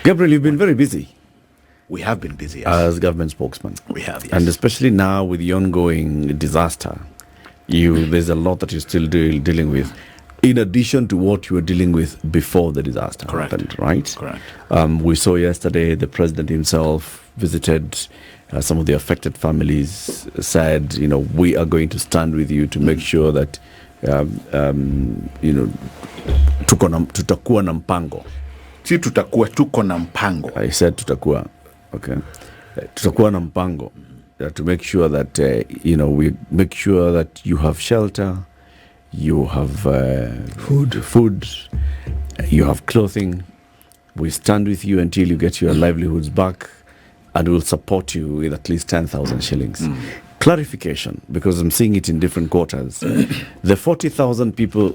Gabriel, you've been very busy. We have been busy, yes. As government spokesman. We have, yes. And especially now with the ongoing disaster, there's a lot that you're still dealing with, in addition to what you were dealing with before the disaster happened, right? Correct. We saw yesterday the president himself visited some of the affected families, said, we are going to stand with you to make sure that, tutakuwa na mpango. Si tutakuwa, tuko na mpango. I said tutakuwa. Okay. Tutakuwa na mpango. To make sure that, we make sure that you have shelter, you have food, you have clothing. We stand with you until you get your livelihoods back, and we'll support you with at least 10,000 shillings. Clarification, because I'm seeing it in different quarters. The 40,000 people,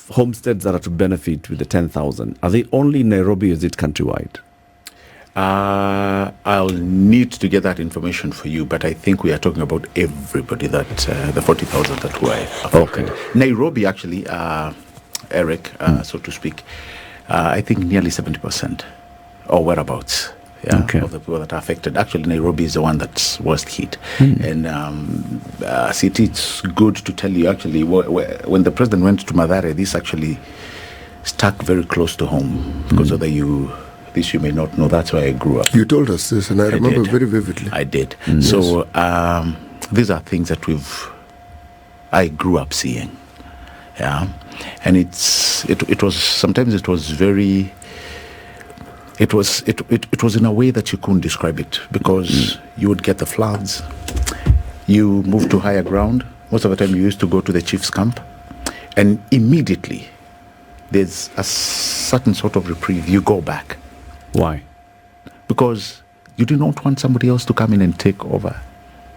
homesteads that are to benefit with the 10,000, are they only in Nairobi or is it countrywide? I'll need to get that information for you, but I think we are talking about everybody, that the 40,000 that were affected. Okay. Nairobi, actually, Eric, so to speak, I think nearly 70% or whereabouts. Yeah, okay. Of the people that are affected. Actually, Nairobi is the one that's worst hit. And City, it's good to tell you, actually, when the president went to Mathare, this actually stuck very close to home, because this you may not know. That's where I grew up. You told us this, and I remember very vividly. I did. So these are things that I grew up seeing. Yeah, and it was in a way that you couldn't describe it, because you would get the floods, you move to higher ground. Most of the time you used to go to the chief's camp, and immediately there's a certain sort of reprieve. You go back. Why? Because you do not want somebody else to come in and take over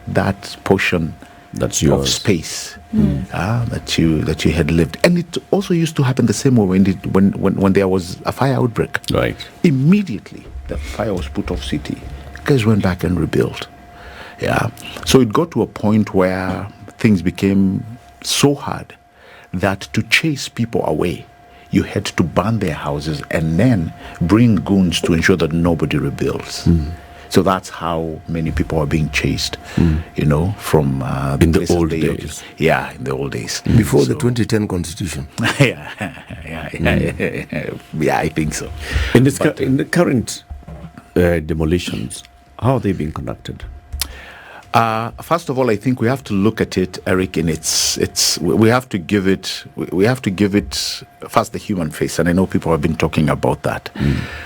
that portion of space that you had lived. And it also used to happen the same way when there was a fire outbreak. Right. Immediately the fire was put off City. Guys went back and rebuilt. Yeah. So it got to a point where things became so hard that to chase people away, you had to burn their houses and then bring goons to ensure that nobody rebuilds. So that's how many people are being chased, from in the old days. Yeah, in the old days. Before the 2010 constitution. Yeah, I think so. In the current demolitions, how are they being conducted? First of all, I think we have to look at it, Eric, and we have to give it first the human face, and I know people have been talking about that.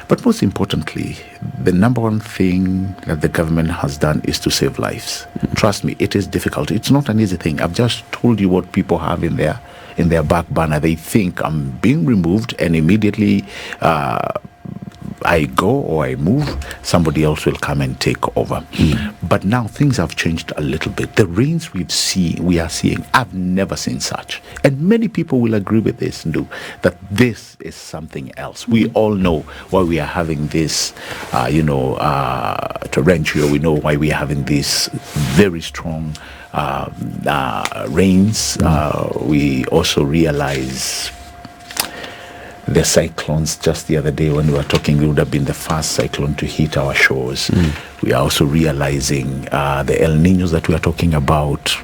But most importantly, the number one thing that the government has done is to save lives. Trust me, it is difficult. It's not an easy thing. I've just told you what people have in their back burner. They think I'm being removed, and immediately I go or I move, somebody else will come and take over. But now things have changed a little bit. The rains we are seeing, I've never seen such. And many people will agree with this, that this is something else. We all know why we are having this, torrential. We know why we are having this very strong rains. We also realize the cyclones. Just the other day when we were talking, it would have been the first cyclone to hit our shores. We are also realizing the El Niños that we are talking about.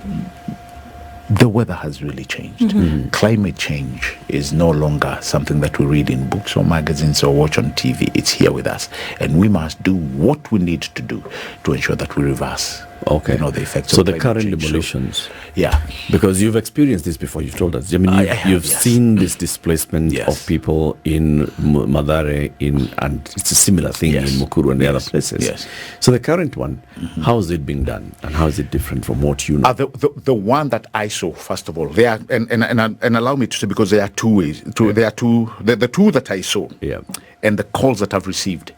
The weather has really changed. Climate change is no longer something that we read in books or magazines or watch on TV. It's here with us. And we must do what we need to do to ensure that we reverse the effects of the current change. demolitions. Yeah. Because you've experienced this before, you've told us. I mean, you've seen this displacement of people in Mathare, and it's a similar thing in Mukuru and the other places. Yes. So the current one, how is it being done, and how is it different from what you know? The one that I saw, first of all, there are, and allow me to say, because there are two ways. There are two. The two that I saw, and the calls that I've received.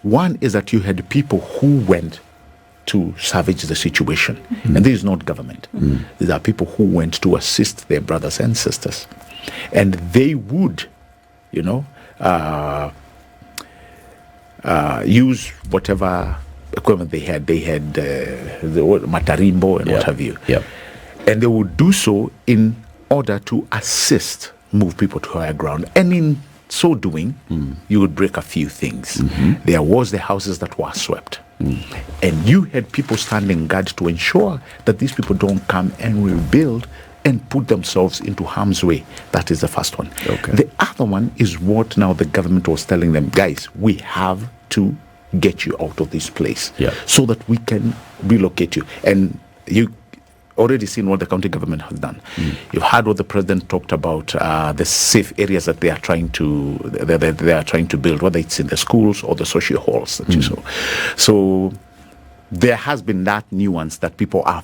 One is that you had people who went to salvage the situation. And this is not government. These are people who went to assist their brothers and sisters. And they would, use whatever equipment they had. They had the matarimbo and what have you. And they would do so in order to move people to higher ground. And in so doing, you would break a few things. There was the houses that were swept. And you had people standing guard to ensure that these people don't come and rebuild and put themselves into harm's way. That is the first one. Okay. The other one is what now the government was telling them, guys, we have to get you out of this place so that we can relocate you. And you already seen what the county government has done. You've heard what the president talked about, the safe areas that they are trying to build, whether it's in the schools or the social halls that you saw. So there has been that nuance that people are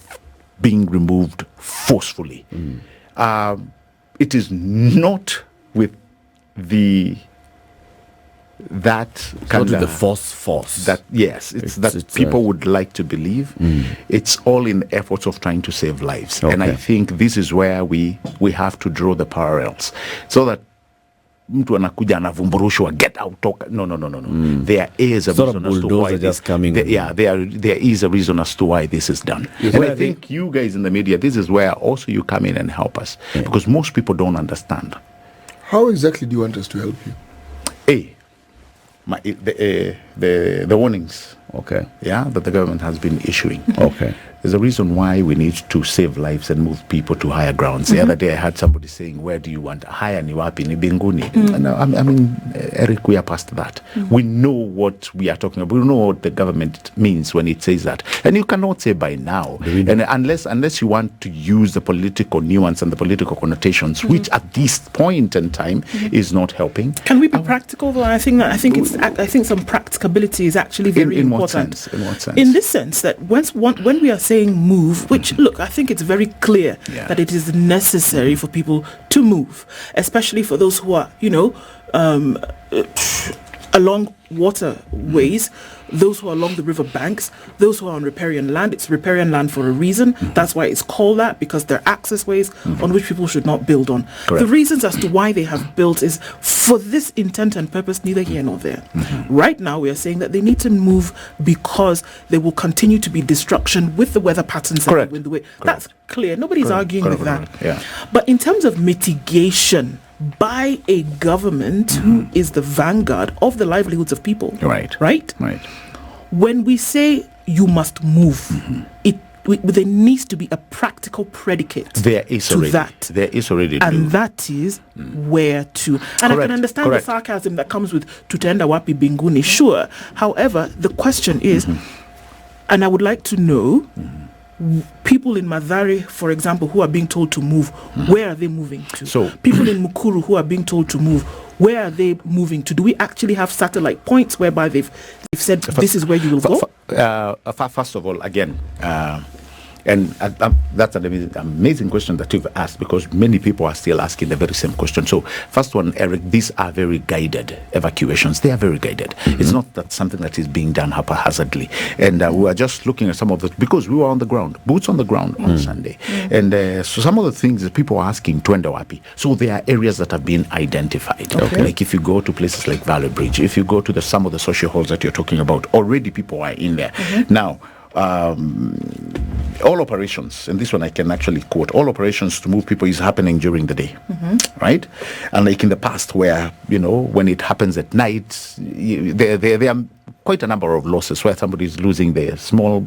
being removed forcefully. It is not with that kind of the force that it's people would like to believe. It's all in the efforts of trying to save lives. And I think this is where we have to draw the parallels so that mtu anakuja anavumburushwa get out talk. No. There is a reason as to why just coming. There is a reason as to why this is done. Yes. And I think you guys in the media, this is where also you come in and help us because most people don't understand. How exactly do you want us to help you? The warnings that the government has been issuing. There's a reason why we need to save lives and move people to higher grounds. The other day I had somebody saying, where do you want higher ni wapi ni binguni? I mean, Eric, we are past that. We know what we are talking about. We know what the government means when it says that. And you cannot say by now. And unless you want to use the political nuance and the political connotations, which at this point in time is not helping. Can we be practical though? I think some practicability is actually very important. In what sense? In this sense that when we are saying move, which look, I think it's very clear that it is necessary for people to move, especially for those who are, along waterways, those who are along the river banks, those who are on riparian land. It's riparian land for a reason. That's why it's called that, because they're access ways on which people should not build on. Correct. The reasons as to why they have built is for this intent and purpose, neither here nor there. Right now, we are saying that they need to move because there will continue to be destruction with the weather patterns and with the way. That's clear. Nobody's arguing with that. Yeah. But in terms of mitigation by a government who is the vanguard of the livelihoods of people, right? When we say you must move, there needs to be a practical predicate. There is already. And that is where to. And I can understand the sarcasm that comes with tutenda wapi binguni. Sure. However, the question is, and I would like to know, people in Mathare, for example, who are being told to move, where are they moving to? So people in Mukuru who are being told to move, where are they moving to? Do we actually have satellite points whereby they've said this is where you will go? First of all, again, and that's an amazing question that you've asked, because many people are still asking the very same question. So first one, Eric, these are very guided evacuations. They are very guided. It's not that something that is being done haphazardly. And we are just looking at some of the, because we were on the ground, boots on the ground on Sunday. And so some of the things that people are asking, twende wapi. So there are areas that have been identified. Like if you go to places like Valley Bridge, if you go to some of the social halls that you're talking about, already people are in there. Now, all operations, and this one I can actually quote, all operations to move people is happening during the day, right? And like in the past where, when it happens at night, there are quite a number of losses where somebody is losing their small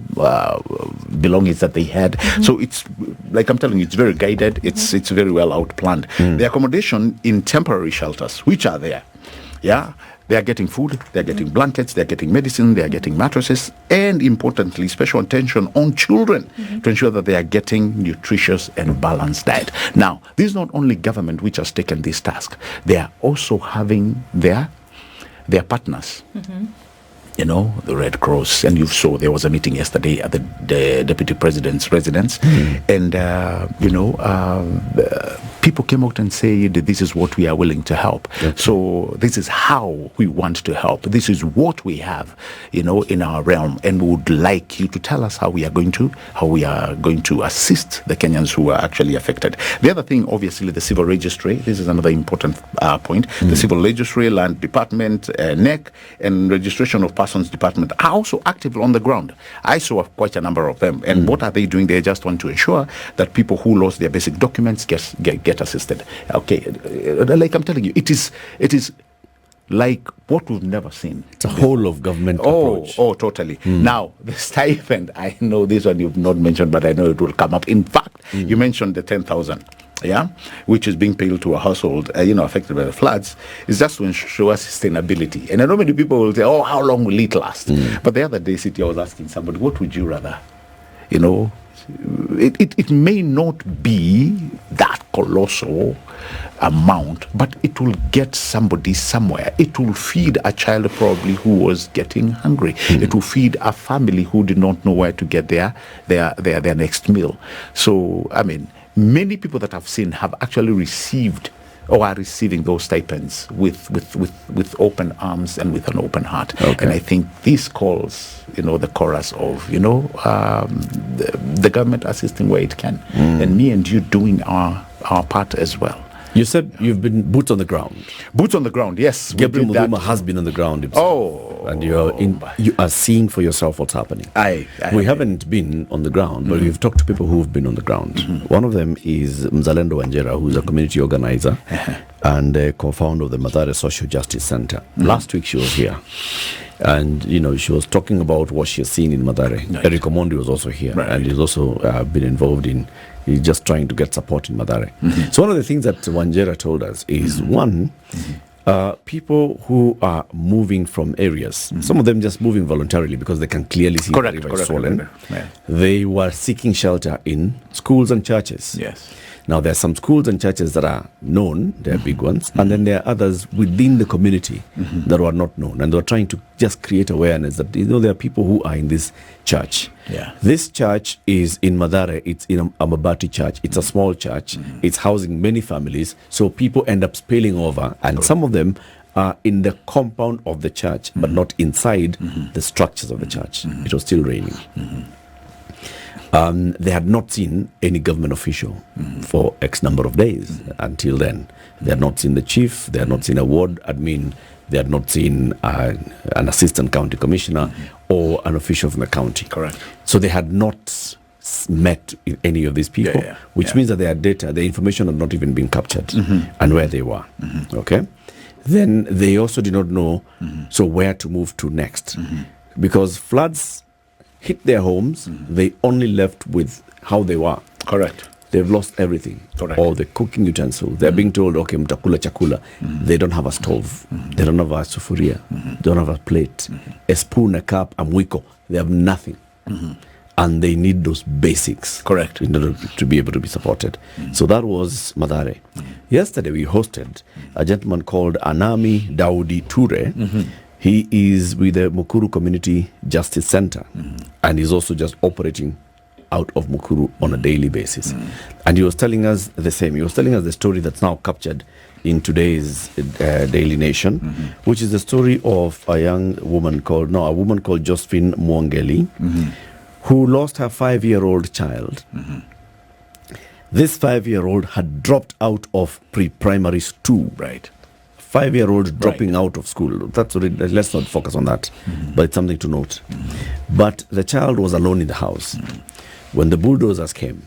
belongings that they had. So it's, like I'm telling you, it's very guided, it's very well outplanned. The accommodation in temporary shelters, which are there, they are getting food, they are getting blankets, they are getting medicine, they are getting mattresses, and importantly, special attention on children to ensure that they are getting nutritious and balanced diet. Now, this is not only government which has taken this task. They are also having their partners. The Red Cross, and you saw there was a meeting yesterday at the Deputy President's residence, and people came out and said this is what we are willing to help. So this is how we want to help. This is what we have, in our realm, and we would like you to tell us how we are going to assist the Kenyans who are actually affected. The other thing, obviously, the civil registry. This is another important point. The civil registry, land department, NEC, and registration of persons department are also active on the ground. I saw quite a number of them. And what are they doing? They just want to ensure that people who lost their basic documents get assisted. Okay, like I'm telling you, it is like what we've never seen. It's a whole of government approach. Oh, totally. Now, the stipend, I know this one you've not mentioned, but I know it will come up. In fact, you mentioned the 10,000, which is being paid to a household, affected by the floods, is just to ensure sustainability. And I know many people will say, oh, how long will it last? But the other day, City, I was asking somebody, what would you rather? It may not be that colossal amount, but it will get somebody somewhere. It will feed a child probably who was getting hungry. It will feed a family who did not know where to get their next meal. So, I mean, many people that I've seen have actually received or are receiving those stipends with open arms and with an open heart. Okay. And I think this calls, the chorus of, the government assisting where it can, and me and you doing our part as well. You said you've been boots on the ground. Boots on the ground, yes. Gabriel Muthuma has been on the ground himself. And you are seeing for yourself what's happening. We haven't been on the ground, but we've talked to people who've been on the ground. One of them is Mzalendo Wanjera, who's a community organizer and a co-founder of the Mathare Social Justice Center. Last week she was here. And, she was talking about what she has seen in Mathare. Eric Omondi was also here. And he's also been involved in just trying to get support in Mathare. So one of the things that Wanjera told us is, one, people who are moving from areas, some of them just moving voluntarily because they can clearly see the river is swollen. They were seeking shelter in schools and churches. Yes. Now, there are some schools and churches that are known, they're big ones, and then there are others within the community that are not known. And they're trying to just create awareness that, there are people who are in this church. Yeah. This church is in Mathare. It's in Amabati church. It's a small church. It's housing many families. So people end up spilling over, and some of them are in the compound of the church, but not inside the structures of the church. It was still raining. They had not seen any government official for X number of days until then. They had not seen the chief, they had not seen a ward admin, they had not seen an assistant county commissioner or an official from the county. Correct. So they had not met any of these people, which means that their data, the information had not even been captured and where they were. Okay? Then they also did not know so where to move to next. Because floods hit their homes, they only left with how they were. Correct. They've lost everything. Correct. All the cooking utensils. They're being told, okay, mtakula chakula. They don't have a stove. They don't have a sufuria. They don't have a plate. A spoon, a cup, a mwiko. They have nothing. And they need those basics. Correct. In order to be able to be supported. So that was Mathare. Yesterday we hosted a gentleman called Anami Daudi Ture. He is with the Mukuru Community Justice Center, and he's also just operating out of Mukuru on a daily basis. And he was telling us the same. He was telling us the story that's now captured in today's Daily Nation, which is the story of a woman called Josephine Mwangeli, who lost her 5-year-old child. This 5-year-old had dropped out of pre-primary school. Right. 5-year-old dropping out of school. Let's not focus on that, but it's something to note. But the child was alone in the house when the bulldozers came,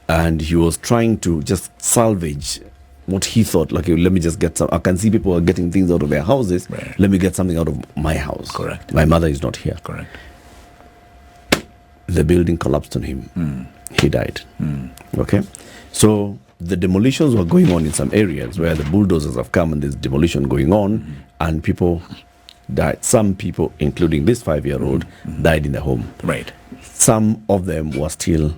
and he was trying to just salvage what he thought, like, let me just get some. I can see people are getting things out of their houses. Right. Let me get something out of my house. Correct. My mother is not here. Correct. The building collapsed on him. He died. Okay? So the demolitions were going on in some areas where the bulldozers have come and there's demolition going on, and people died. Some people, including this 5-year-old, died in the home. Right. Some of them were still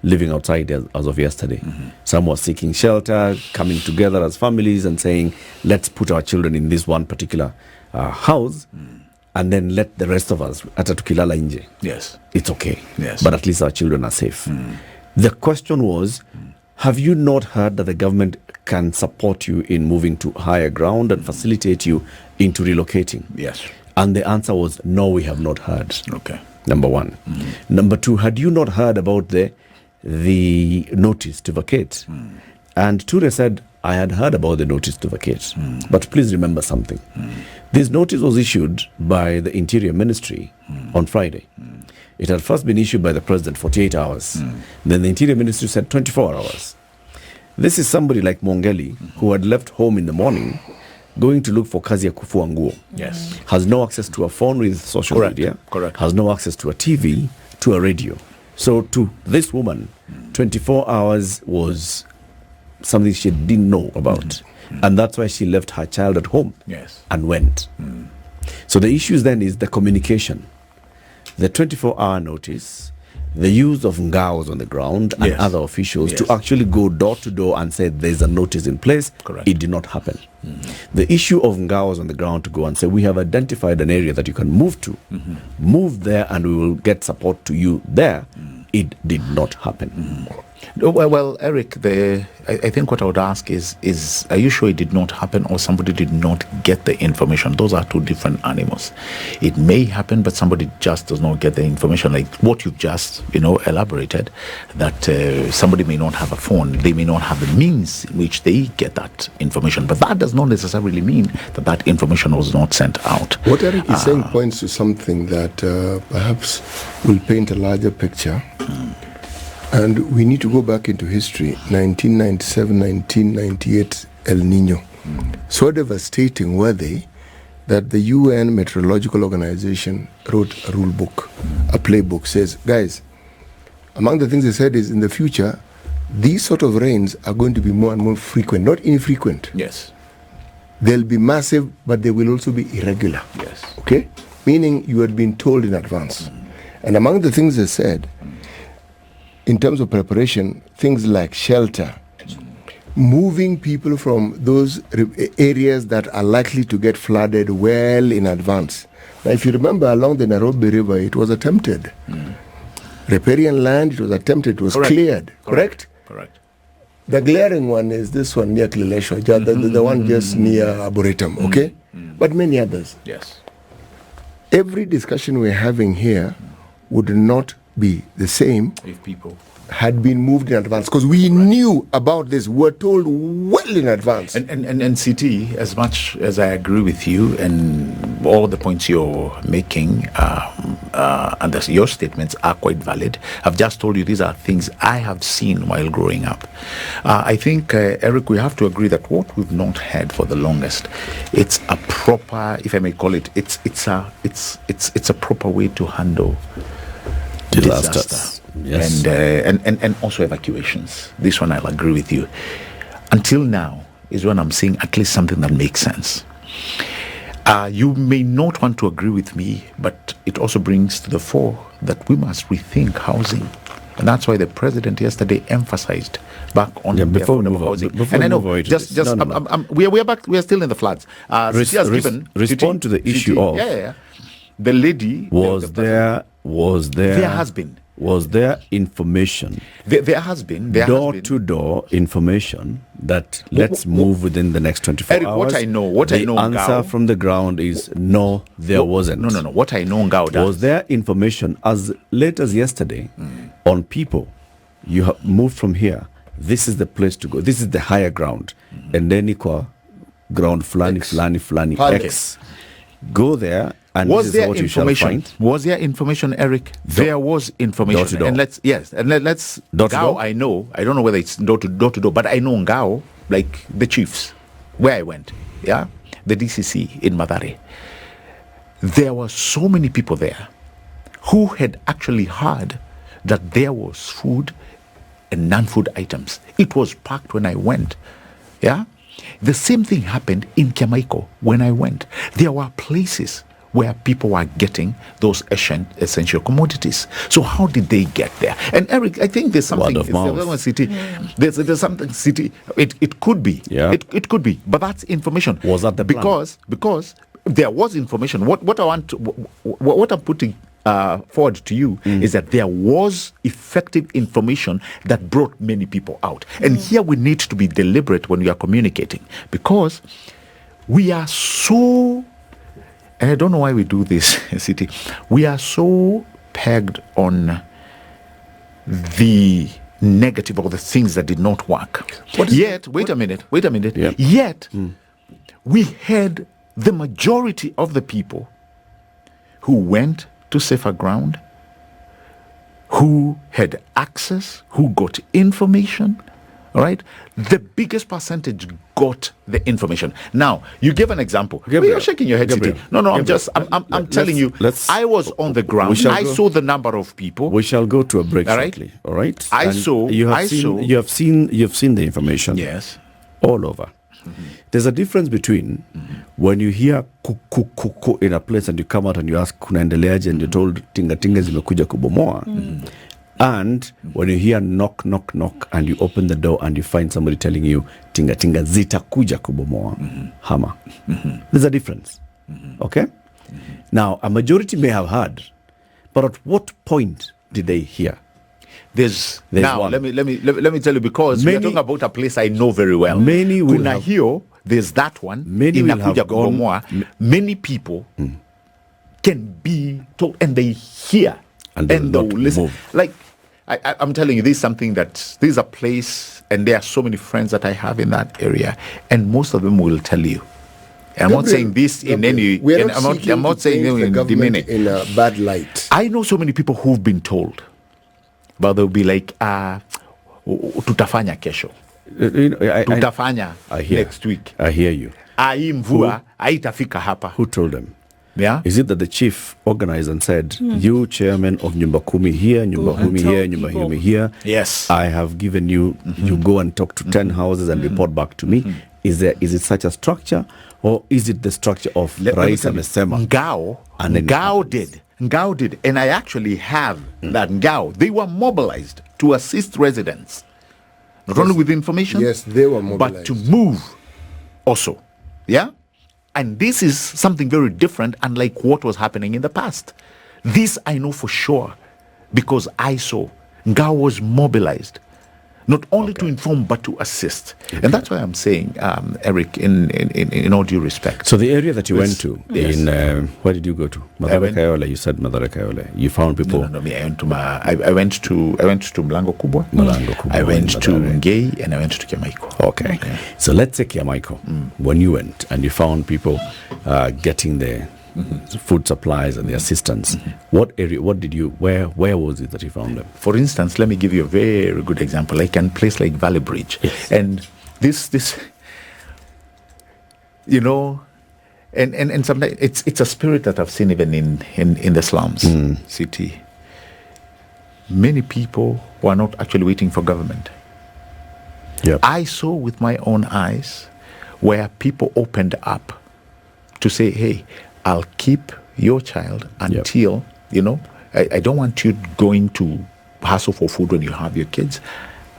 living outside as of yesterday. Some were seeking shelter, coming together as families and saying, let's put our children in this one particular house, and then let the rest of us, hata tukilala nje. Yes. It's okay. Yes. But at least our children are safe. The question was, have you not heard that the government can support you in moving to higher ground and facilitate you into relocating? Yes. And the answer was, no, we have not heard. Okay. Number one. Number two, had you not heard about the notice to vacate? And Ture said, I had heard about the notice to vacate. But please remember something. This notice was issued by the Interior Ministry on Friday. It had first been issued by the President 48 hours. Then the Interior Ministry said 24 hours. This is somebody like Mwangeli who had left home in the morning going to look for kazi ya kufua nguo. Yes. Has no access to a phone with social media. Correct. Has no access to a TV, to a radio. So to this woman, 24 hours was something she didn't know about. And that's why she left her child at home. Yes. And went. So the issues then is the communication. The 24-hour notice, the use of ngaos on the ground and other officials to actually go door to door and say there's a notice in place. Correct. It did not happen. The issue of ngaos on the ground to go and say we have identified an area that you can move to, move there and we will get support to you there. It did not happen. Well, Eric, I think what I would ask is are you sure it did not happen or somebody did not get the information? Those are two different animals. It may happen, but somebody just does not get the information. Like what you've just, elaborated, that somebody may not have a phone, they may not have the means in which they get that information. But that does not necessarily mean that that information was not sent out. What Eric is saying points to something that perhaps will paint a larger picture. And we need to go back into history, 1997, 1998 El Nino. So devastating were they that the UN Meteorological Organization wrote a rule book, a playbook, says, guys, among the things they said is in the future, these sort of rains are going to be more and more frequent, not infrequent. Yes. They'll be massive, but they will also be irregular. Yes. Okay? Meaning you had been told in advance. And among the things they said, in terms of preparation, things like shelter, moving people from those areas that are likely to get flooded well in advance. Now, if you remember, along the Nairobi River, it was attempted. Riparian land, it was attempted, it was cleared. Correct? Correct. The glaring one is this one near Kileleshwa, the one just near Arboretum, okay? But many others. Yes. Every discussion we're having here would not be the same if people had been moved in advance, because we knew about this, were told well in advance. And CT, as much as I agree with you and all the points you're making, and your statements are quite valid, I've just told you these are things I have seen while growing up. I think, Eric, we have to agree that what we've not had for the longest, it's a proper, if I may call it, it's a proper way to handle disaster. Yes. And also evacuations. This one I'll agree with you. Until now is when I'm seeing at least something that makes sense. You may not want to agree with me, but it also brings to the fore that we must rethink housing. And that's why the president yesterday emphasized back on before we move housing. Before and I know, no. we are back. We are still in the floods. Respond to the issue of the lady there has been. Was there information? There has been. Door-to-door information that let's move within the next 24 Eric, hours. What I know, the answer from the ground is no, there wasn't. No. What I know, Ngao does. Was there information as late as yesterday on people? You have moved from here. This is the place to go. This is the higher ground. And then equal ground flani X. Go there. And was there information? Was there information, Eric? There was information. Door-to-door. And let's Ngao, I don't know whether it's door to door, but I know Ngao, like the chiefs, where I went, the DCC in Mathare. There were so many people there who had actually heard that there was food and non-food items. It was packed when I went, The same thing happened in Kiamaiko when I went. There were places where people were getting those essential commodities. So how did they get there? And Eric, I think there's something. Word of mouth. There's something city. It could be. Yeah. It could be. But that's information. Was that the plan? Because there was information. What I'm putting forward to you is that there was effective information that brought many people out. And here we need to be deliberate when we are communicating, because we are so. And I don't know why we do this, City. We are so pegged on the negative or the things that did not work. Wait a minute. Yep. Yet, we had the majority of the people who went to safer ground, who had access, who got information, All right, the biggest percentage got the information. Now, you give an example. Gabriel, You're shaking your head, Gabriel, Titi. No, Gabriel, I'm telling you. I was on the ground. I saw the number of people. We shall go to a break shortly. All right. You have seen the information. Yes. All over. There's a difference between when you hear kuku in a place and you come out and you ask kunaendeleaje and you're told tinga tinga zimekuja kubomoa. And when you hear knock, knock, knock, and you open the door and you find somebody telling you, tinga tinga zitakuja kubomoa, hammer. There's a difference. Okay? Now, a majority may have heard, but at what point did they hear? There's now, one. Let me tell you, because we're talking about a place I know very well. Many will have, there's that one. Many will have gone. Many people can be told, and they hear, and they will listen. Move. Like, I'm telling you, this is something this is a place, and there are so many friends that I have in that area, and most of them will tell you. And I'm not saying this in any. I'm not saying in demeaning. In a bad light. I know so many people who've been told, but they'll be like, tutafanya kesho. Tutafanya next week. I hear you. Mvua haitafika hapa. Who told them? Yeah. Is it that the chief organized and said, you chairman of Nyumba Kumi here, Nyumba Kumi here, Nyumba Kumi here. Yes. I have given you, you go and talk to 10 houses and report back to me. Is it such a structure, or is it the structure of Rais amesema? Ngao did. And I actually have that Ngao. They were mobilized to assist residents. Not only with information. Yes, they were mobilized. But to move also. Yeah? And this is something very different, unlike what was happening in the past. This I know for sure, because I saw Ngao was mobilized, not only to inform, but to assist. And that's why I'm saying, Eric, in all due respect. So the area that you went to, where did you go to? Mathare Kayole, you said Mathare Kayole. You found people? No, I went to Mlango Kubwa. I went to Ngei, and I went to Kiamaiko. Okay. So let's say Kiamaiko. When you went and you found people getting the food supplies and the assistance, what area, where was it that you found them? For instance, let me give you a very good example, like a place like Valley Bridge. Yes. And this, and sometimes it's a spirit that I've seen even in the slums city. Many people were not actually waiting for government. Yep. I saw with my own eyes where people opened up to say, hey, I'll keep your child until, I don't want you going to hassle for food when you have your kids.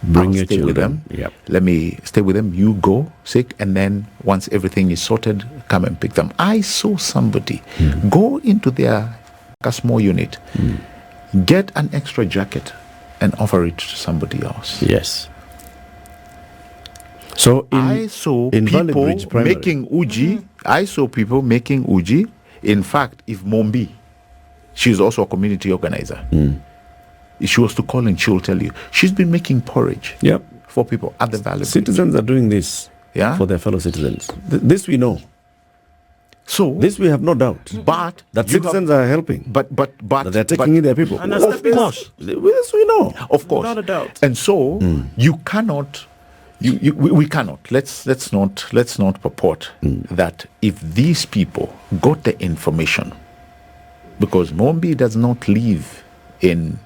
Bring your stay children. with them. Let me stay with them. You go sick, and then once everything is sorted, come and pick them. I saw somebody go into a small unit, get an extra jacket, and offer it to somebody else. Yes. So I saw people making uji. I saw people making uji. In fact, if Mombi, she's also a community organizer. If she was to call in, she will tell you. She's been making porridge for people at the Valley. Citizens are doing this for their fellow citizens. This we know. So this we have no doubt. But that citizens are helping. But that they're taking in their people. And of course. Yes, we know. Of course. Without a doubt. And so you cannot. We cannot. Let's not purport that if these people got the information, because Mombi does not live in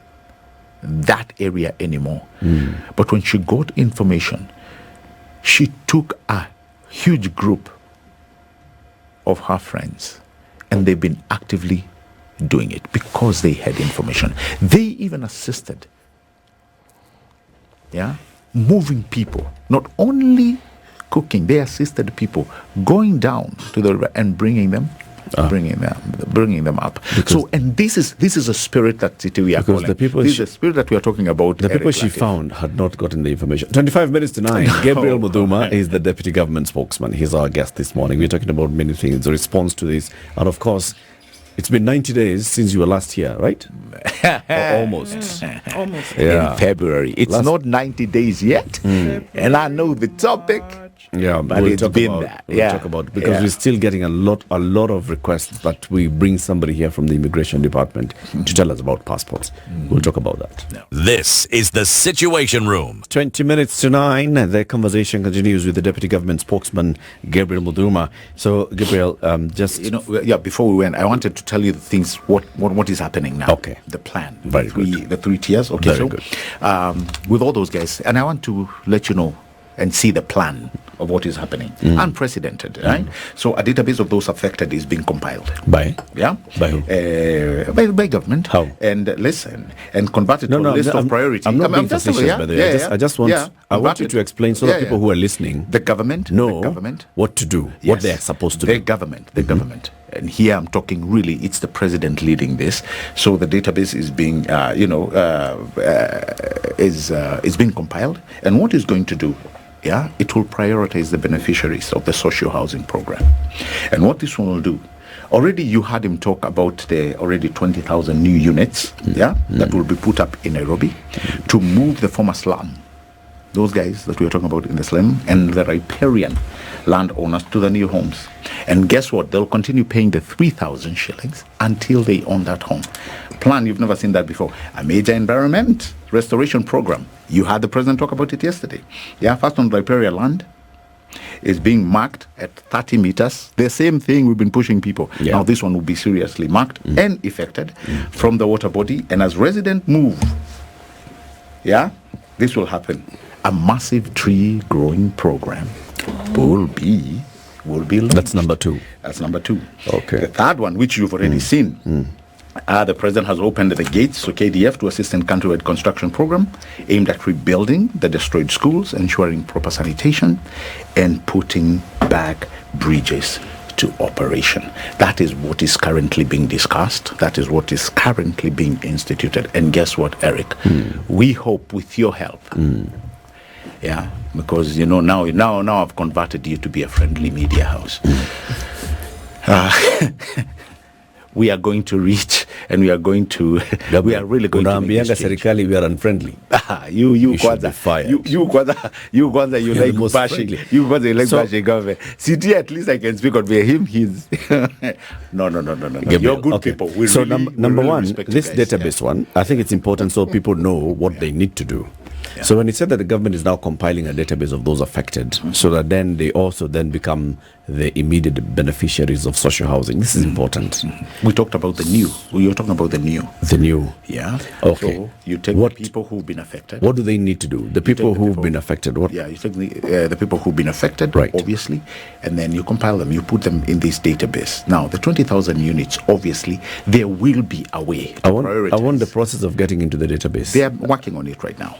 that area anymore. But when she got information, she took a huge group of her friends, and they've been actively doing it because they had information. They even assisted. Moving people, not only cooking, they assisted people going down to the river and bringing them up. So, and this is a spirit that we are calling. This is a spirit that we are talking about. The people she found had not gotten the information. 25 minutes to 9. Gabriel Muthuma is the deputy government spokesman. He's our guest this morning. We're talking about many things, the response to this, and of course, it's been 90 days since you were last here, right? Almost. In February. It's not 90 days yet. And I know the topic Yeah, but we'll it's talk been about, there. We'll talk about, because we're still getting a lot of requests that we bring somebody here from the immigration department to tell us about passports. We'll talk about that. No. This is the Situation Room. 20 minutes to 9. The conversation continues with the Deputy Government Spokesman, Gabriel Muthuma. So, Gabriel, just... before we went, I wanted to tell you the things, what is happening now. Okay. The plan. Very good. The 3 tiers. Okay, Very good. With all those guys, and I want to let you know and see the plan of what is happening. Unprecedented, right? So a database of those affected is being compiled. By? Yeah? By who? By government. How? And listen, and converted to a list of priority. I'm not being facetious, by the way. I just want I want you to explain so that people who are listening the government know government, what to do, what they're supposed to do. The government. And here I'm talking really, it's the president leading this. So the database is being, is being compiled. And what it's going to do, it will prioritize the beneficiaries of the social housing program. And what this one will do, already you heard him talk about the already 20,000 new units, that will be put up in Nairobi to move the former slum, those guys that we were talking about in the slum, and the riparian landowners to the new homes. And guess what? They'll continue paying the 3,000 shillings until they own that home. Plan, you've never seen that before. A major environment restoration program. You had the president talk about it yesterday. First on riparian land is being marked at 30 meters. The same thing we've been pushing people. Now this one will be seriously marked and affected from the water body. And as residents move, this will happen. A massive tree growing program will be launched. That's number 2. That's number 2. Okay. The third one, which you've already seen, the president has opened the gates to KDF to assist in countrywide construction program aimed at rebuilding the destroyed schools, ensuring proper sanitation, and putting back bridges to operation. That is what is currently being discussed. That is what is currently being instituted. And guess what, Eric? We hope with your help. Because now I've converted you to be a friendly media house. We are going to reach, and we are going to. We are really going to make this change. Serikali, we are unfriendly. You should be fired. You like bashing. You bashing government. City, at least I can speak on him. He's no. You're good people. So number one, this database one, I think it's important so people know what they need to do. So when it said that the government is now compiling a database of those affected, so that then they also then become the immediate beneficiaries of social housing, this is important. We talked about the new. We were talking about the new. The new. Yeah. Okay. So you take the people who've been affected. What do they need to do? The people who've been affected. What? Yeah, you take the people who've been affected, right, obviously, and then you compile them. You put them in this database. Now, the 20,000 units, obviously, there will be a way to prioritize. I want the process of getting into the database. They are working on it right now.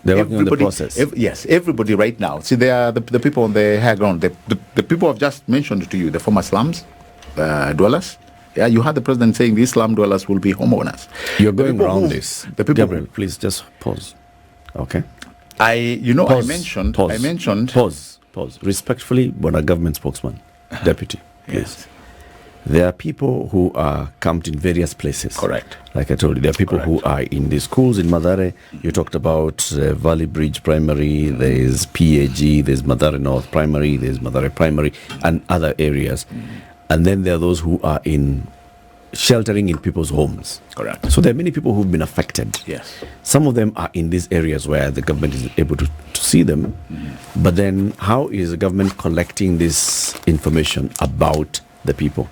They're working on the process. Yes, everybody right now. See, they are the people on the high ground. The people I've just mentioned to you, the former slums dwellers. Yeah, you heard the president saying these slum dwellers will be homeowners. You're going around this. The people. Gabriel, please just pause. Okay. I mentioned. Pause. Respectfully, but a government spokesman, deputy, please. Yes. There are people who are camped in various places. Correct. Like I told you, there are people who are in the schools in Mathare. You talked about Valley Bridge Primary, there's PAG, there's Mathare North Primary, there's Mathare Primary, and other areas. And then there are those who are in sheltering in people's homes. Correct. So there are many people who've been affected. Yes. Some of them are in these areas where the government is able to see them. But then how is the government collecting this information about the people?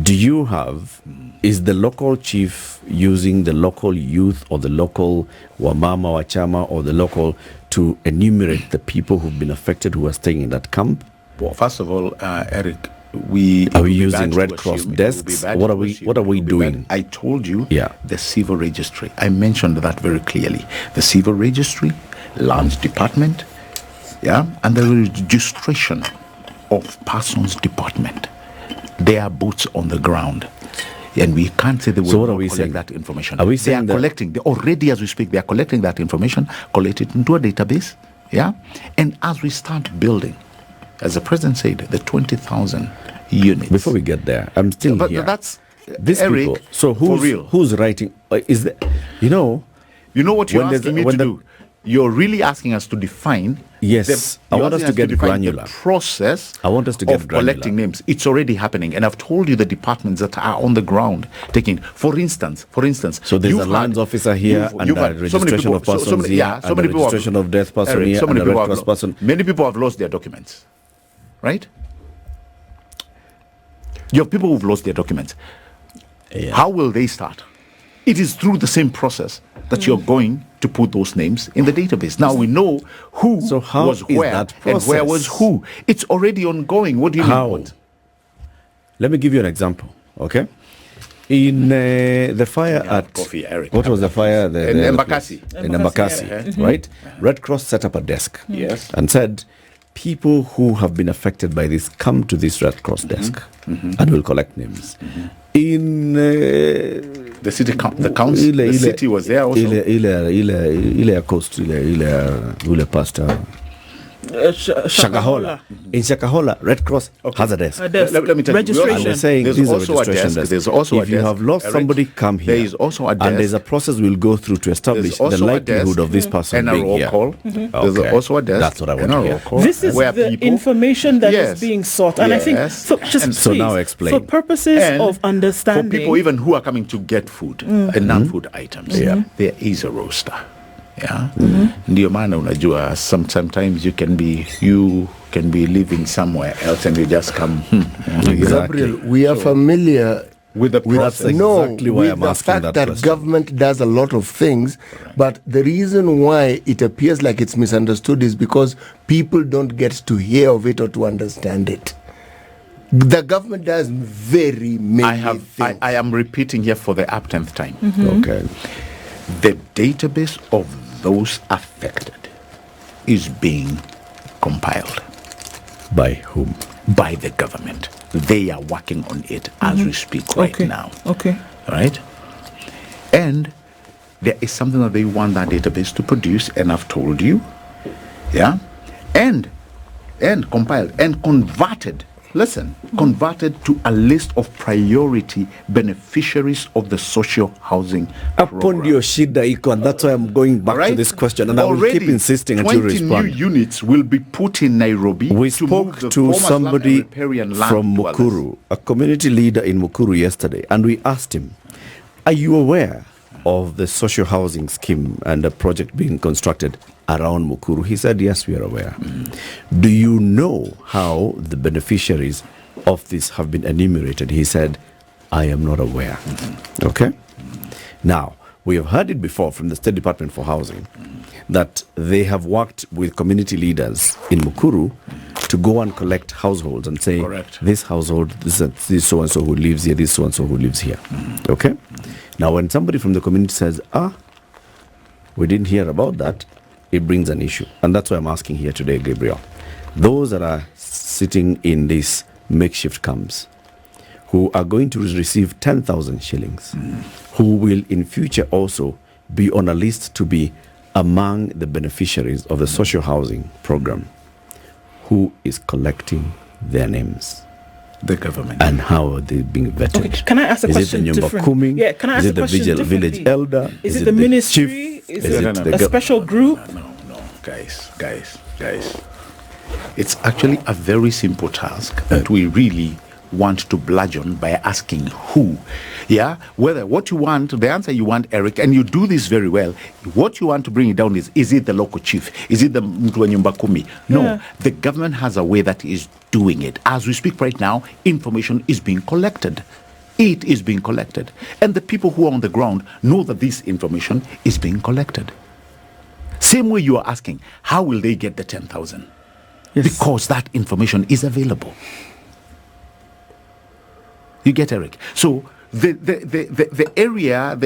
Do you have, is the local chief using the local youth or the local wamama wachama or the local to enumerate the people who've been affected who are staying in that camp? Well, first of all, Eric, are we using Red Cross desks? What are we doing? I told you the civil registry. I mentioned that very clearly. The civil registry, lands department, and the registration of persons department. They are boots on the ground. And we can't say they will collect that information. Are we saying they are collecting, already as we speak, they are collecting that information, collect it into a database, and as we start building, as the president said, the 20,000 units. Before we get there, I'm still here. But that's, these Eric, people, so who's writing, is that, You know what you're asking me to do? you're really asking us to define. Yes, I want us to get granular. The process. I want us to get granular. Collecting names. It's already happening, and I've told you the departments that are on the ground taking. For instance. So there's a lands officer here, and a registration of persons here, and a registration of death person here, and a Red Cross person. Many people have lost their documents, right? You have people who've lost their documents. Yeah. How will they start? It is through the same process that you're going to put those names in the database. Now we know who was where and where was who. It's already ongoing. What do you mean? Let me give you an example, okay? In the fire at... Coffee, Eric. What was the fire? In Embakasi. In Embakasi, right? Red Cross set up a desk. Yes. And said, people who have been affected by this, come to this Red Cross desk and we'll collect names. In the city, the council, the city was there also. Ile Coast, Ile Pastor. Shakahola. In Shakahola, Red Cross has a desk. Let me tell registration. And they're saying there's also a desk. There's also if you have lost somebody, come here. There is also a desk. And there's a process we'll go through to establish the likelihood of this person and being a roll here. Call. There's also a desk. That's what I want to hear. This is the information that is being sought. And I think, so now explain. For purposes of understanding. For people even who are coming to get food and non-food items, there is a roster. Yeah, ndio maana unajua sometimes you can be living somewhere else and you just come. Exactly. Gabriel, we are familiar with the process. Exactly why I'm asking that question. Government does a lot of things, but the reason why it appears like it's misunderstood is because people don't get to hear of it or to understand it. The government does very many things. I am repeating here for the uptenth time. Okay. The database of those affected is being compiled. By whom? By the government. They are working on it as we speak right now. Okay. Right? And there is something that they want that database to produce, and I've told you. Yeah? And compiled and converted. Listen, converted to a list of priority beneficiaries of the social housing program. And that's why I'm going back to this question, and I will keep insisting until you respond. 20 new units will be put in Nairobi. We spoke to somebody from Mukuru, a community leader in Mukuru yesterday, and we asked him, are you aware of the social housing scheme and the project being constructed around Mukuru? He said, yes, we are aware. Do you know how the beneficiaries of this have been enumerated? He said, I am not aware. Okay? Now, we have heard it before from the State Department for Housing that they have worked with community leaders in Mukuru to go and collect households and say, this household, this so-and-so who lives here, this so-and-so who lives here. Okay? Now, when somebody from the community says, we didn't hear about that, it brings an issue. And that's why I'm asking here today, Gabriel. Those that are sitting in these makeshift camps, who are going to receive 10,000 shillings, who will in future also be on a list to be among the beneficiaries of the social housing program, who is collecting their names? The government. And how are they being vetted? Okay. Can I ask a question differently? Yeah, can I ask a question differently? Is it the village elder? Is it the ministry? Is it a special group? No. Guys. It's actually a very simple task that we really want to bludgeon by asking who. Yeah? Whether what you want, the answer you want, Eric, and you do this very well, what you want to bring it down is it the local chief? Is it the Mtuanyumba Kumi? No. The government has a way that is doing it. As we speak right now, information is being collected. It is being collected. And the people who are on the ground know that this information is being collected. Same way you are asking, how will they get the 10,000? Yes. Because that information is available. You get, Eric? So the area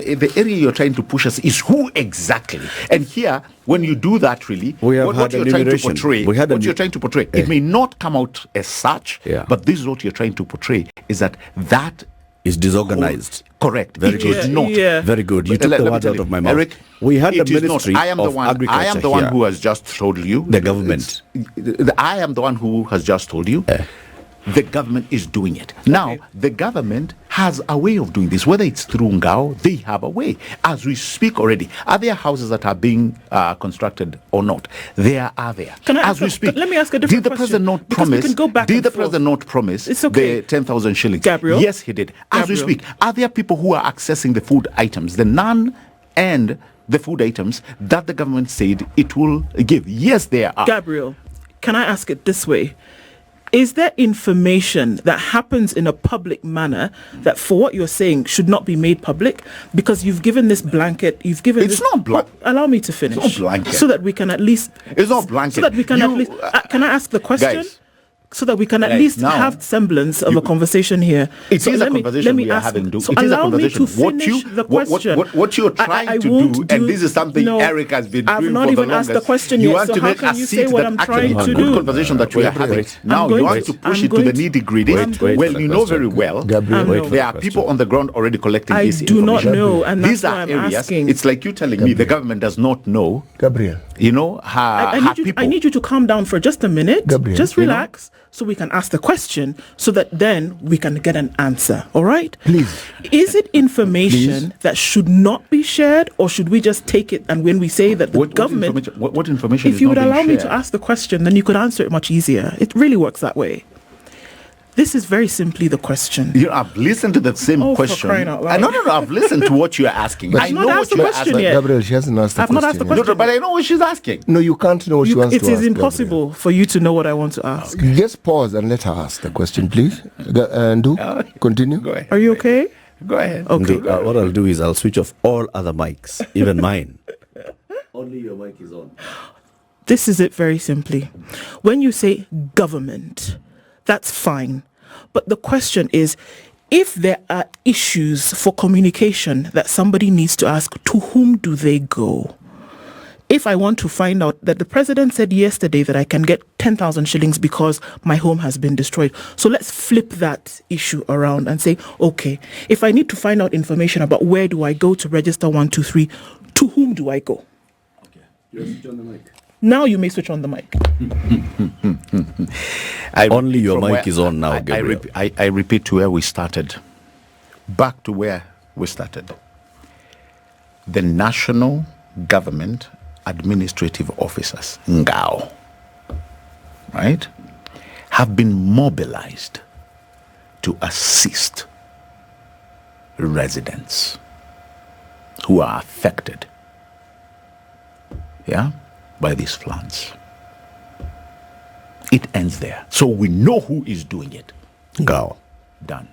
you're trying to push us is who exactly. And here, when you do that, really, what you're trying to portray, it may not come out as such, but this is what you're trying to portray, is that is disorganized. Correct. Very good. Very good. You took the words out of my mouth. Eric, we had the Ministry of Agriculture. I am the one who has just told you. The government. I am the one who has just told you. the government is doing it. Now, the government has a way of doing this. Whether it's through Ngao, they have a way. As we speak already, are there houses that are being constructed or not? There are there. As we speak, let me ask a different question. Did the president not promise the 10,000 shillings? Gabriel? Yes, he did. As we speak, are there people who are accessing the food items, the naan and the food items that the government said it will give? Yes, there are. Gabriel, can I ask it this way? Is there information that happens in a public manner that, for what you're saying, should not be made public? Because you've given this blanket, It's not blanket. Allow me to finish. It's not blanket. So that we can at least... It's not blanket. So that we can at least... can I ask the question? Guys, so that we can at least have semblance of a conversation here. It is a conversation we are having. So allow me to finish the question. What you're trying to do, and this is something Eric has been doing for the longest. I've not even asked the question you yet, want so to how make can a you seat say what that I'm actually trying is to a do? good conversation that we are having. Now you want to push it to the nitty-gritty. Well, you know very well, there are people on the ground already collecting this information. I do not know, and that's why I'm asking. It's like you telling me the government does not know. Gabriel. You know, I need you to calm down for just a minute. Gabriel, just relax, so we can ask the question, so that then we can get an answer. All right? Please. Is it information that should not be shared, or should we just take it? And when we say that the government, what information? If you would allow me to ask the question, then you could answer it much easier. It really works that way. This is very simply the question. I've listened to the same question. For crying out loud. No. I've listened to what you're asking. But I know what you're asking. Gabriel, she hasn't asked the question. I've not asked the question. No, but I know what she's asking. No, you can't know what she wants to ask. It is impossible for you to know what I want to ask. Okay. Just pause and let her ask the question, please. And continue. Go ahead. Are you okay? Go ahead. Okay. What I'll do is I'll switch off all other mics, even mine. Only your mic is on. This is it very simply. When you say government, that's fine. But the question is, if there are issues for communication that somebody needs to ask, to whom do they go? If I want to find out that the president said yesterday that I can get 10,000 shillings because my home has been destroyed. So let's flip that issue around and say, okay, if I need to find out information about where do I go to register 123, to whom do I go? Okay. You switch on the mic. Now you may switch on the mic. Only your mic is on now, Gabriel. I repeat to where we started. Back to where we started. The National Government Administrative Officers, Ngao, right, have been mobilized to assist residents who are affected, by these floods. It ends there. So we know who is doing it. Ngao. Done.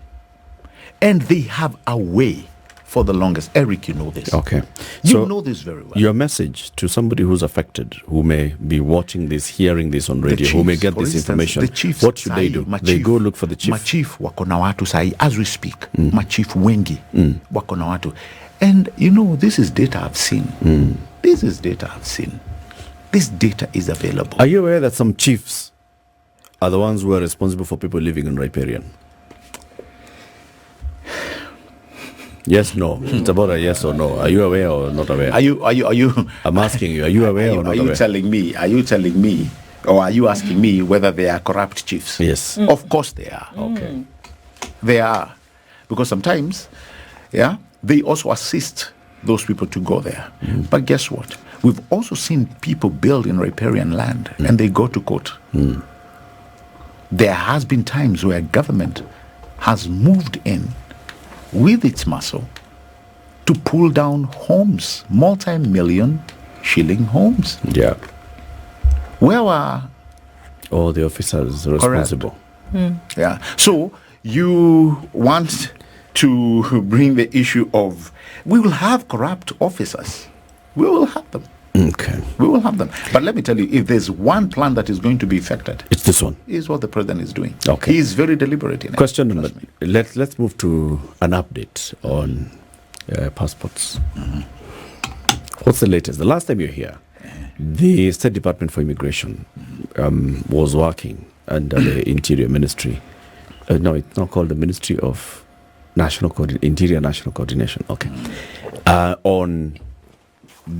And they have a way for the longest. Eric, you know this. Okay. You know this very well. Your message to somebody who's affected, who may be watching this, hearing this on radio, who may get this information, what should they do? They go look for the chief. Machief wako na watu sahi, as we speak. Machief wengi wako na watu. And this is data I've seen. This is data I've seen. This data is available. Are you aware that some chiefs are the ones who are responsible for people living in riparian? Yes, no. It's about a yes or no. Are you aware or not aware? Are you? I'm asking you. Are you aware or not aware? Are you telling me, or are you asking me whether they are corrupt chiefs? Yes. Of course they are. Okay. They are, because sometimes, they also assist those people to go there. But guess what? We've also seen people build in riparian land and they go to court. There has been times where government has moved in with its muscle to pull down homes, multi-million shilling homes. Yeah. Where were all the officers responsible? Yeah. So you want to bring the issue of, we will have corrupt officers. We will have them. Okay. We will have them. But let me tell you, if there's one plan that is going to be affected, it's this one. Is what the president is doing. Okay. He is very deliberate in it. Question, let's move to an update on passports. What's the latest? The last time you're here, the State Department for Immigration was working under the Interior Ministry. No, it's not called the Ministry of Interior National Coordination. Okay. On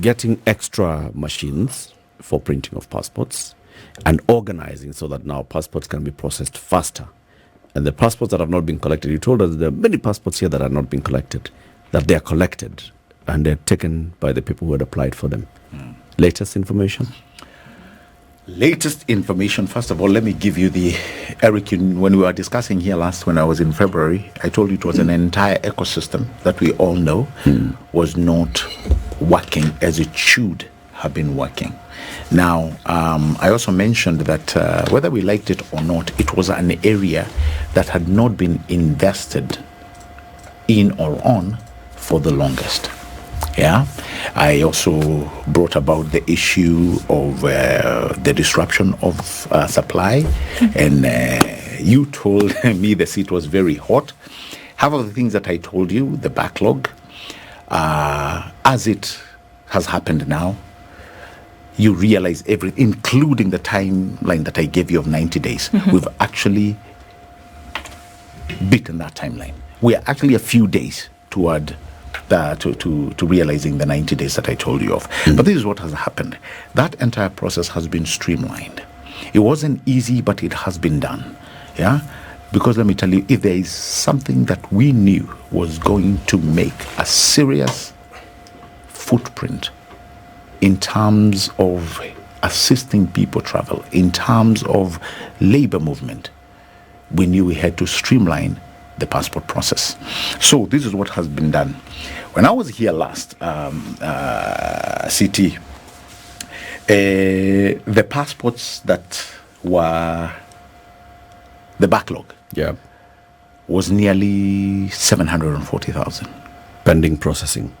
getting extra machines for printing of passports and organizing so that now passports can be processed faster And the passports that have not been collected, you told us there are many passports here that are not being collected, that they are collected and they're taken by the people who had applied for them. Latest information? Latest information, first of all, let me give you the, Eric, when we were discussing here last, when I was in February, I told you it was an entire ecosystem that we all know was not working as it should have been working. Now, I also mentioned that whether we liked it or not, it was an area that had not been invested in or on for the longest. Yeah, I also brought about the issue of the disruption of supply, and you told me the seat was very hot. Half of the things that I told you, the backlog, as it has happened now, you realize everything, including the timeline that I gave you of 90 days. We've actually beaten that timeline. We are actually a few days toward to realizing the 90 days that I told you of. But this is what has happened. That entire process has been streamlined. It wasn't easy, but it has been done. Yeah? Because let me tell you, if there is something that we knew was going to make a serious footprint in terms of assisting people travel, in terms of labor movement, we knew we had to streamline the passport process. So this is what has been done. When I was here last, CT, the passports that were the backlog was nearly 740,000. Pending processing.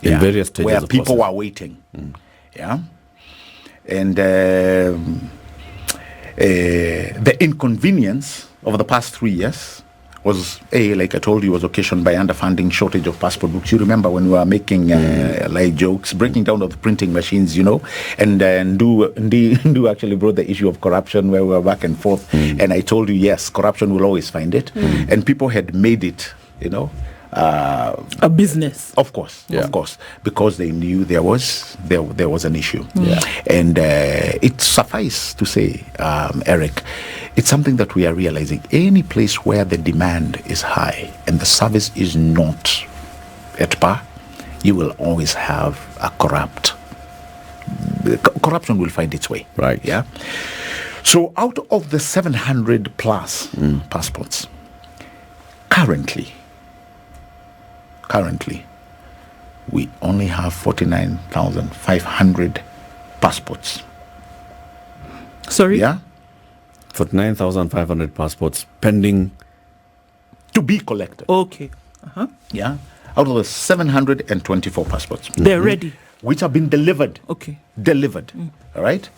In various stages where of people process. were waiting. Yeah. And the inconvenience of the past 3 years was, like I told you, was occasioned by underfunding, shortage of passport books. You remember when we were making like jokes, breaking down of the printing machines, you know, and do actually brought the issue of corruption where we were back and forth. And I told you, yes, corruption will always find it. And people had made it, you know, a business. Of course, because they knew there was an issue. And it suffice to say, Eric, it's something that we are realizing. Any place where the demand is high and the service is not at par, you will always have a corruption will find its way. Right. Yeah. So out of the 700 plus passports, currently, we only have 49,500 passports. Sorry? Yeah? 49,500 passports pending to be collected. Okay. Yeah? Out of the 724 passports. They're ready. Which have been delivered. Okay. Delivered. All right?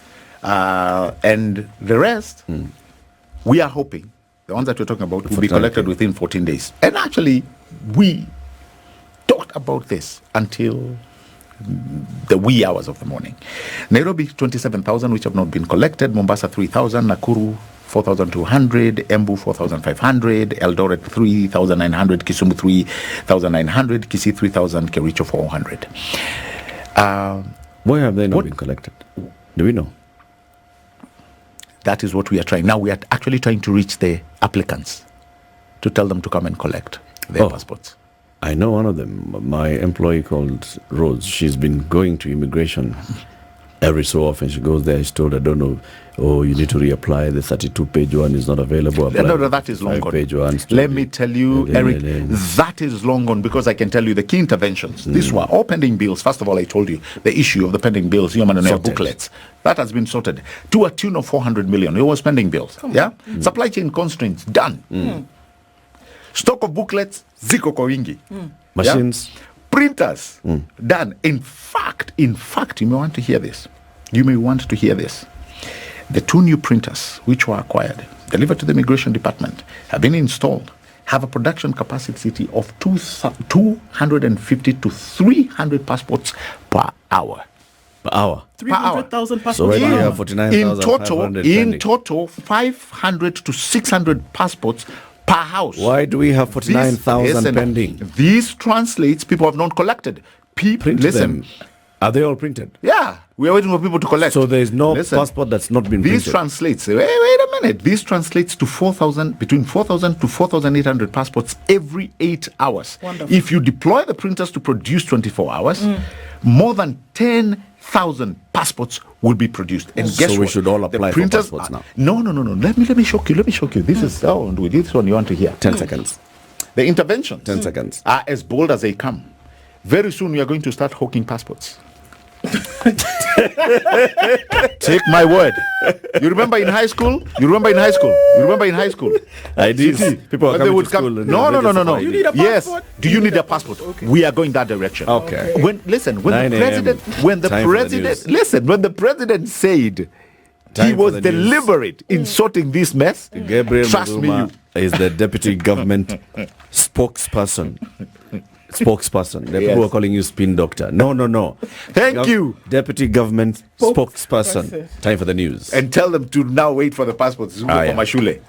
And the rest, we are hoping, the ones that we're talking about, will be collected within 14 days. And actually, we talked about this until the wee hours of the morning. Nairobi, 27,000, which have not been collected. Mombasa, 3,000. Nakuru, 4,200. Embu, 4,500. Eldoret, 3,900. Kisumu, 3,900. Kisii, 3,000. Kericho, 400. Why have they not been collected? Do we know? That is what we are trying. Now we are actually trying to reach the applicants to tell them to come and collect their passports. I know one of them, my employee called Rose. She's been going to immigration every so often. She goes there, she's told, I don't know, you need to reapply. The 32-page one is not available. No, that is long gone. Let me tell you, Eric, that is long gone, because I can tell you the key interventions. These were all pending bills. First of all, I told you the issue of the pending bills, human and booklets. That has been sorted to a tune of 400 million. It was pending bills. Supply chain constraints, done. Stock of booklets, ziko kwa wingi. Machines. Printers, done. In fact, you may want to hear this. The 2 new printers, which were acquired, delivered to the Immigration Department, have been installed, have a production capacity of 250 to 300 passports per hour. 300,000 passports. So you have 49,500 in total, 500 to 600 passports per house. Why do we have 49,000 pending? These translates people have not collected. Print them. Are they all printed? Yeah. We are waiting for people to collect. So there is no Listen, passport that's not been This printed. translates. Wait a minute. This translates to 4,000, between 4,000 to 4,800 passports every 8 hours. Wonderful. If you deploy the printers to produce 24 hours, more than 10,000 passports will be produced. And guess So what? we should all apply for printers passports now. No. Let me shock you. This is with this one you want to hear. 10 seconds. The interventions 10 seconds. are as bold as they come. Very soon we are going to start hawking passports. Take my word. You remember in high school? I did. See, People are when they coming would to school. come. and No. they just You need a Yes. passport? Do you need a passport? We are going that direction. Okay. When the 9 a.m. president, when the president said Time he for was the news. deliberate in sorting this mess, Gabriel trust me, Muthuma is the deputy government spokesperson. The people Yes. who are calling you spin doctor. No. Thank you. Deputy government Spokesperson. spokesperson. Time for the news. and tell them to now wait for the passports. Ah, yeah. Mashule.